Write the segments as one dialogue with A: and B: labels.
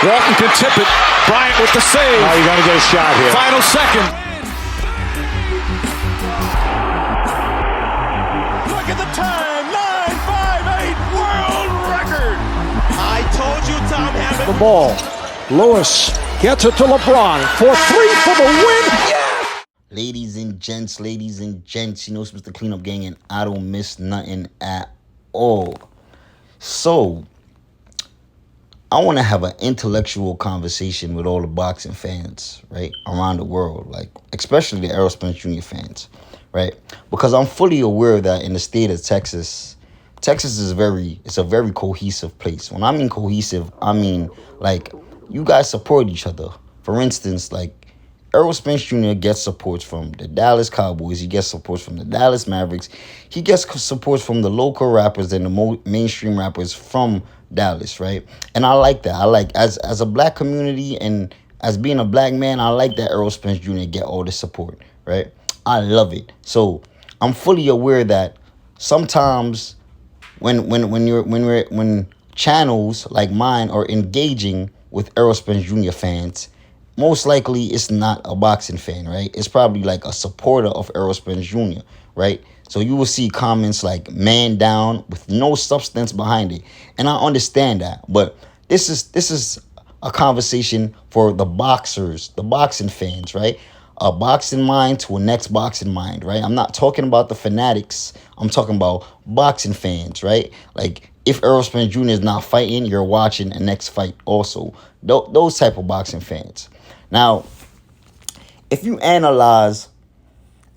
A: Walton can tip it. Bryant with the save.
B: Oh, you got to get a shot here.
A: Final second.
C: Look at the time. 9:58 world record. I told you, Tom Hammond.
B: The ball. Lewis gets it to LeBron for 3 for the win. Yeah!
D: Ladies and gents, you know it's Mr. Cleanup Gang, and I don't miss nothing at all. So, I want to have an intellectual conversation with all the boxing fans, right, around the world, like, especially the Errol Spence Jr. fans, right? Because I'm fully aware that in the state of Texas is a very cohesive place. When I mean cohesive, I mean, like, you guys support each other. For instance, like, Errol Spence Jr. gets supports from the Dallas Cowboys. He gets supports from the Dallas Mavericks. He gets supports from the local rappers and the mainstream rappers from Dallas, right? And I like that. I like, as a black community and as being a black man, I like that Errol Spence Jr. get all the support, right? I love it. So I'm fully aware that sometimes when channels like mine are engaging with Errol Spence Jr. fans, most likely it's not a boxing fan, right? It's probably like a supporter of Errol Spence Jr., right? So you will see comments like "man down" with no substance behind it. And I understand that. But this is a conversation for the boxers, the boxing fans, right? A boxing mind to a next boxing mind, right? I'm not talking about the fanatics. I'm talking about boxing fans, right? Like, if Errol Spence Jr. is not fighting, you're watching the next fight also. Those type of boxing fans. Now, if you analyze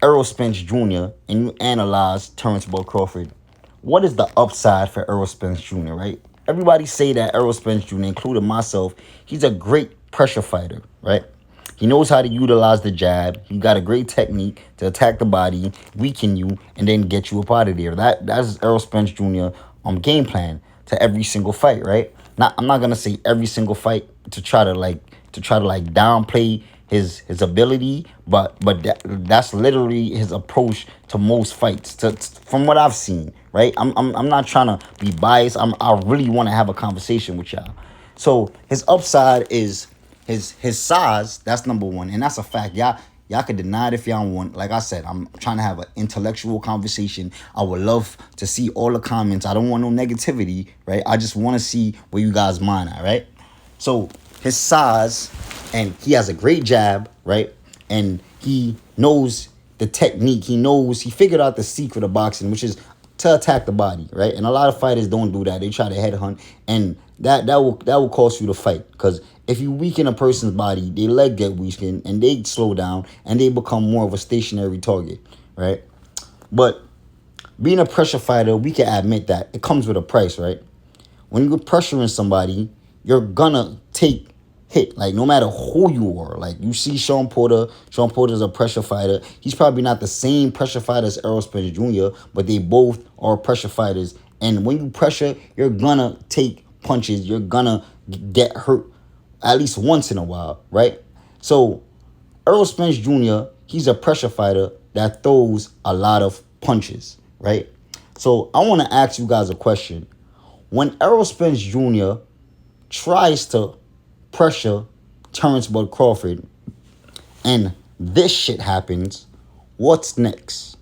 D: Errol Spence Jr. and you analyze Terrence Bud Crawford, what is the upside for Errol Spence Jr., right? Everybody say that Errol Spence Jr., including myself, he's a great pressure fighter, right? He knows how to utilize the jab. He got a great technique to attack the body, weaken you, and then get you up out of there. That's Errol Spence Jr. Game plan to every single fight, right? I'm not gonna say every single fight to try to downplay his ability, but that's literally his approach to most fights. From what I've seen, right? I'm not trying to be biased. I really want to have a conversation with y'all. So his upside is his size. That's number one, and that's a fact. Y'all can deny it if y'all want. Like I said, I'm trying to have an intellectual conversation. I would love to see all the comments. I don't want no negativity, right? I just want to see where you guys' mind are, right? So his size, and he has a great jab, right? And he knows the technique. He figured out the secret of boxing, which is to attack the body, right? And a lot of fighters don't do that. They try to headhunt, and that will cost you the fight. Because if you weaken a person's body, their leg get weakened, and they slow down, and they become more of a stationary target, right? But being a pressure fighter, we can admit that it comes with a price, right? When you're pressuring somebody, you're gonna take hit, like, no matter who you are. Like, you see Sean Porter's a pressure fighter. He's probably not the same pressure fighter as Errol Spence Jr., but they both are pressure fighters. And when you pressure, you're gonna take punches. You're gonna get hurt at least once in a while, right? So Errol Spence Jr., he's a pressure fighter that throws a lot of punches, right? So I want to ask you guys a question. When Errol Spence Jr. tries to pressure Terrence Bud Crawford and this shit happens, what's next?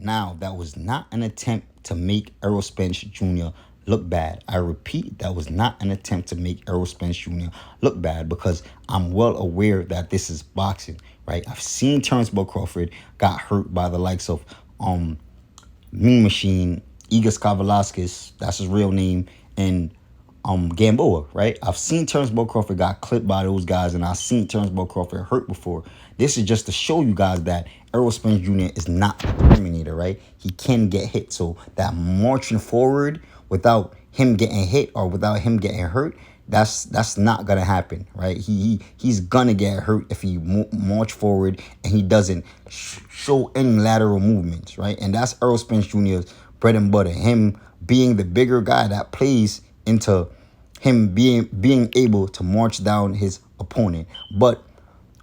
D: Now, that was not an attempt to make Errol Spence Jr. look bad. I repeat, that was not an attempt to make Errol Spence Jr. look bad, because I'm well aware that this is boxing, right? I've seen Terrence Bud Crawford got hurt by the likes of Mean Machine, Igor Velasquez, that's his real name, and Gamboa, right? I've seen Terrence Bud Crawford got clipped by those guys, and I've seen Terrence Bud Crawford hurt before. This is just to show you guys that Errol Spence Jr. is not a Terminator, right? He can get hit. So that marching forward without him getting hit or without him getting hurt, that's not gonna happen, right? He's gonna get hurt if he march forward and he doesn't show any lateral movements, right? And that's Errol Spence Jr.'s bread and butter. Him being the bigger guy that plays into him being able to march down his opponent. But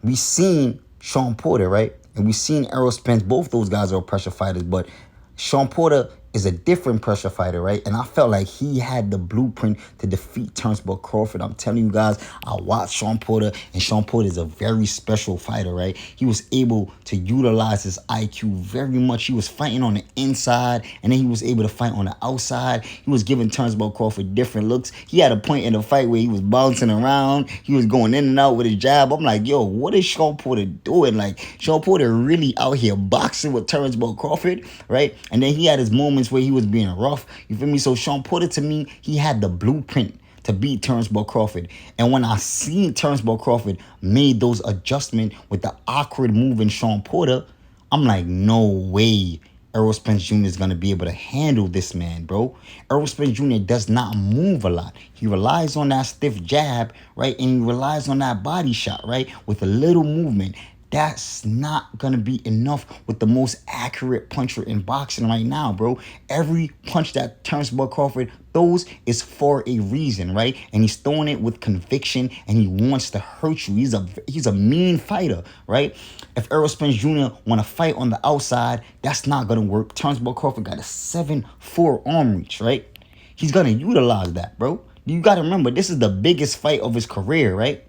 D: we seen Sean Porter, right? And we seen Errol Spence. Both those guys are pressure fighters, but Sean Porter is a different pressure fighter, right? And I felt like he had the blueprint to defeat Turnbull Crawford. I'm telling you guys, I watched Sean Porter, and Sean Porter is a very special fighter, right? He was able to utilize his IQ very much. He was fighting on the inside, and then he was able to fight on the outside. He was giving Turnbull Crawford different looks. He had a point in the fight where he was bouncing around. He was going in and out with his jab. I'm like, yo, what is Sean Porter doing? Like, Sean Porter really out here boxing with Turnbull Crawford, right? And then he had his moments where he was being rough. You feel me? So Sean Porter, to me, he had the blueprint to beat Turnbull Crawford. And when I seen Turnbull Crawford made those adjustments with the awkward move in Sean Porter, I'm like, no way Errol Spence Jr. is going to be able to handle this man, bro. Errol Spence Jr. does not move a lot. He relies on that stiff jab, right? And he relies on that body shot, right? With a little movement. That's not going to be enough with the most accurate puncher in boxing right now, bro. Every punch that Turnbull Crawford throws is for a reason, right? And he's throwing it with conviction, and he wants to hurt you. He's a mean fighter, right? If Errol Spence Jr. want to fight on the outside, that's not going to work. Turnbull Crawford got a 7'4" arm reach, right? He's going to utilize that, bro. You got to remember, this is the biggest fight of his career, right?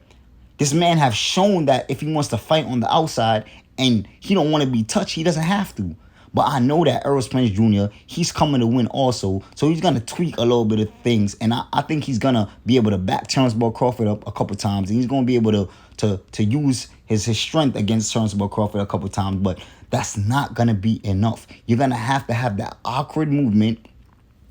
D: This man have shown that if he wants to fight on the outside and he don't want to be touched, he doesn't have to. But I know that Errol Spence Jr., he's coming to win also. So he's going to tweak a little bit of things. And I think he's going to be able to back Turnbull Crawford up a couple times. And he's going to be able to use his strength against Turnbull Crawford a couple times. But that's not going to be enough. You're going to have that awkward movement.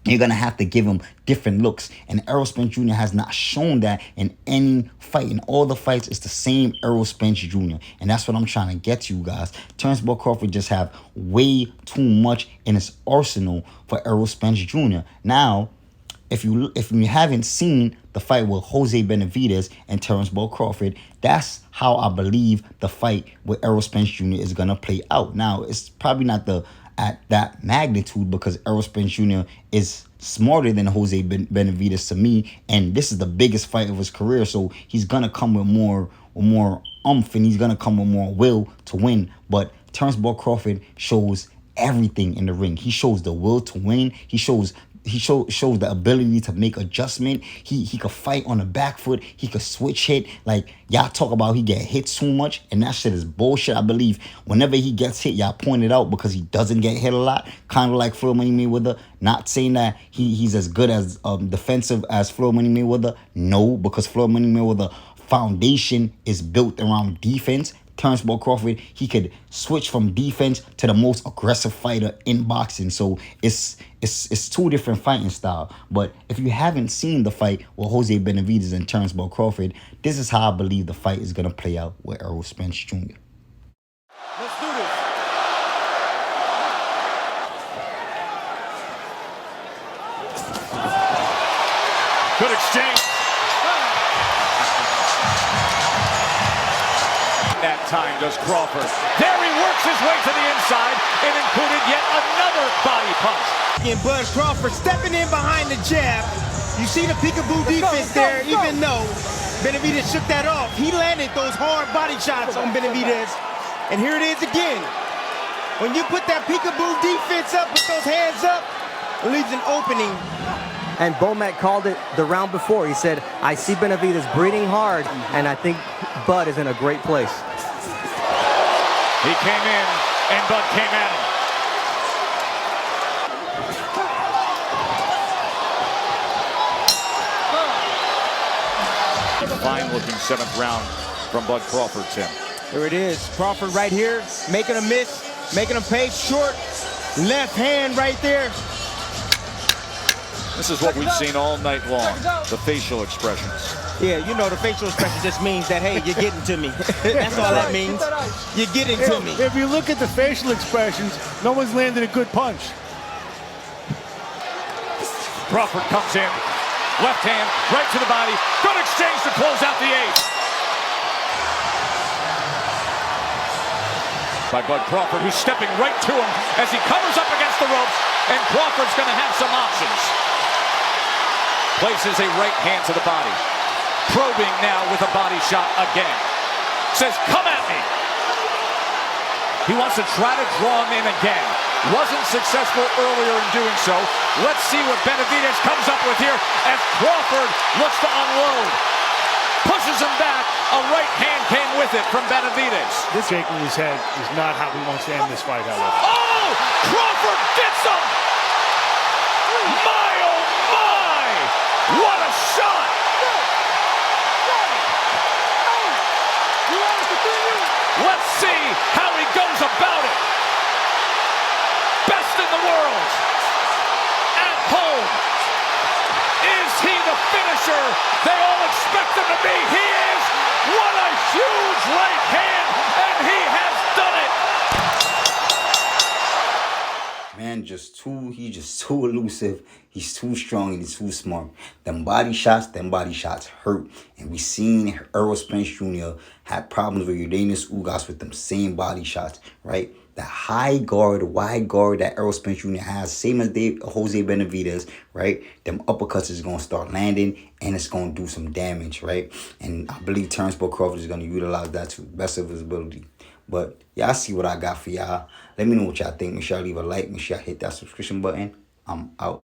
D: You're going to have to give him different looks. And Errol Spence Jr. has not shown that in any fight. In all the fights, it's the same Errol Spence Jr. And that's what I'm trying to get to, you guys. Turnbull Crawford just have way too much in his arsenal for Errol Spence Jr. Now, if you haven't seen the fight with Jose Benavidez and Turnbull Crawford, that's how I believe the fight with Errol Spence Jr. is going to play out. Now, it's probably not at that magnitude because Errol Spence Jr. is smarter than Jose Benavidez to me, and this is the biggest fight of his career, so he's gonna come with more oomph, and he's gonna come with more will to win. But Turnbull Crawford shows everything in the ring. He shows the will to win. He shows the ability to make adjustment. He could fight on the back foot. He could switch hit. Like, y'all talk about he get hit too much, and that shit is bullshit. I believe whenever he gets hit, y'all point it out because he doesn't get hit a lot. Kind of like Floyd Money Mayweather. Not saying that he's as good as defensive as Floyd Money Mayweather. No, because Floyd Money Mayweather foundation is built around defense. Turnbull Crawford, he could switch from defense to the most aggressive fighter in boxing. So it's two different fighting style. But if you haven't seen the fight with Jose Benavidez and Turnbull Crawford, this is how I believe the fight is going to play out with Errol Spence Jr.
C: Let's do this. Good exchange. That time does Crawford. There he works his way to the inside and included yet another body punch.
E: And Bud Crawford stepping in behind the jab. You see the peekaboo defense there, even though Benavidez shook that off. He landed those hard body shots on Benavidez. And here it is again. When you put that peekaboo defense up with those hands up, it leaves an opening.
F: And Bomac called it the round before. He said, I see Benavidez breathing hard, and I think Bud is in a great place.
C: He came in, and Bud came at him. Fine-looking seventh round from Bud Crawford, Tim.
E: Here it is. Crawford right here, making a miss, making him pay short. Left hand right there.
C: This is what we've seen all night long, the facial expressions.
E: Yeah, you know the facial expression just means that, hey, you're getting to me. That's all that means. You're getting to me.
G: If you look at the facial expressions, no one's landed a good punch.
C: Crawford comes in, left hand, right to the body. Good exchange to close out the eighth. By Bud Crawford, who's stepping right to him as he covers up against the ropes, and Crawford's going to have some options.
A: Places a right hand to the body. Probing now with a body shot again. Says, come at me. He wants to try to draw him in again. Wasn't successful earlier in doing so. Let's see what Benavidez comes up with here as Crawford looks to unload. Pushes him back. A right hand came with it from Benavidez.
G: This shaking his head is not how he wants to end this fight, however.
A: Oh! Crawford gets him! My, oh my! What a shot! Let's see how he goes about it. Best in the world. At home. Is he the finisher they all expect him to be? He is. What a huge right hand, and he has done it.
D: Man, he's just too elusive. He's too strong and he's too smart. Them body shots hurt. And we seen Errol Spence Jr. had problems with Yordenis Ugas with them same body shots, right? The high guard, wide guard that Errol Spence Jr. has, same as Jose Benavidez, right? Them uppercuts is going to start landing and it's going to do some damage, right? And I believe Terrence Crawford is going to utilize that to the best of his ability. But y'all see what I got for y'all. Let me know what y'all think. Make sure y'all leave a like. Make sure y'all hit that subscription button. I'm out.